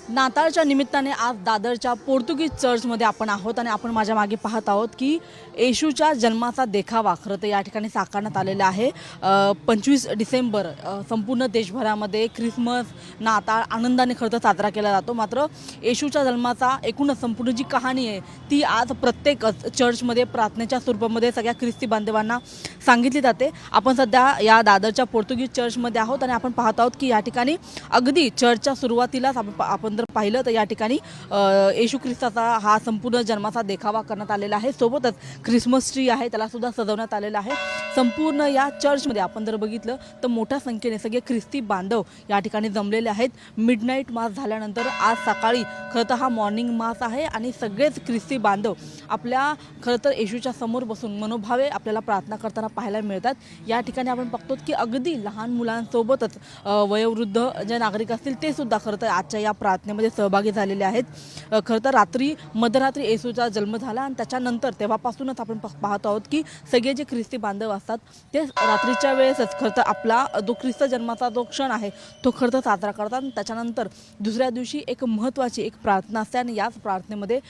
नाताळच्या निमित्ताने आज दादरच्या पोर्तुगीज चर्चमध्ये आपण आहोत आणि आपण माझ्या मागे पाहत आहोत की येशूच्या जन्माचा देखावा खरं तर या ठिकाणी साकारण्यात आलेला आहे। 25 डिसेंबर संपूर्ण देशभरामध्ये ख्रिसमस नाताळ आनंदाने खरं तर साजरा केला जातो। मात्र येशूच्या जन्माचा एकूणच संपूर्ण जी कहाणी आहे ती आज प्रत्येक चर्चमध्ये प्रार्थनेच्या स्वरूपामध्ये सगळ्या ख्रिस्ती बांधवांना सांगितली जाते। आपण सध्या या दादरच्या पोर्तुगीज चर्चमध्ये आहोत आणि आपण पाहत आहोत की या ठिकाणी अगदी चर्चच्या सुरुवातीलाच आपण जर पाहिलं तर या ठिकाणी येशू ख्रिस्ताचा हा संपूर्ण जन्माचा देखावा करण्यात आलेला आहे। सोबतच ख्रिसमस ट्री आहे त्याला सुद्धा सजवण्यात आलेला आहे। संपूर्ण या चर्चमध्ये आपण जर बघितलं तर मोठ्या संख्येने सगळे ख्रिस्ती बांधव या ठिकाणी जमलेले आहेत। मिडनाईट मास झाल्यानंतर आज सकाळी खरं तर हा मॉर्निंग मास आहे आणि सगळेच ख्रिस्ती बांधव आपल्या खरं तर येशूच्या समोर बसून मनोभावे आपल्याला प्रार्थना करताना पाहायला मिळतात। या ठिकाणी आपण बघतो की अगदी लहान मुलांसोबतच वयोवृद्ध जे नागरिक असतील ते सुद्धा खरं तर आजच्या या प्रार्थनेमध्ये सहभागी झालेले आहेत। खरं तर मध्यरात्री येशूचा जन्म झाला आणि त्याच्यानंतर तेव्हापासूनच आपण पाहत आहोत की सगळे जे ख्रिस्ती बांधव असतात ते रात्रीच्या वेळेसच खरं तर आपला जो ख्रिस्त जन्माचा जो क्षण आहे तो खरं तर साजरा करतात। त्याच्यानंतर दुसऱ्या दिवशी एक महत्त्वाची एक प्रार्थना असते आणि याच प्रार्थनेमध्ये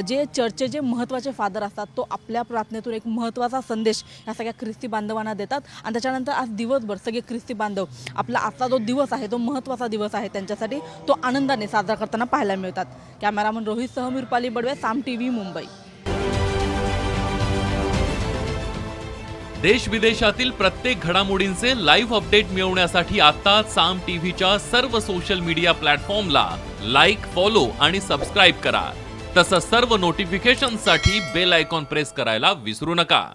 जे चर्चचे जे महत्त्वाचे फादर असतात तो आपल्या प्रार्थनेतून एक महत्त्वाचा संदेश या सगळ्या ख्रिस्ती बांधवांना देतात आणि त्याच्यानंतर आज दिवसभर सगळे ख्रिस्ती बांधव आपला आजचा जो दिवस आहे तो महत्त्वाचा दिवस आहे त्यांच्यासाठी तो आनंदाने साजरा करताना पाहायला मिळतात। कॅमेरामन रोहित सह मी रुपाली बडवे, साम टीव्ही, मुंबई। देश विदेशातील प्रत्येक घडामोडींचे लाईव्ह अपडेट मिळवण्यासाठी आता साम टीव्हीच्या सर्व सोशल मीडिया प्लॅटफॉर्मला लाईक, फॉलो आणि सबस्क्राईब करा। तसंच सर्व नोटिफिकेशनसाठी बेल आयकॉन प्रेस करायला विसरू नका।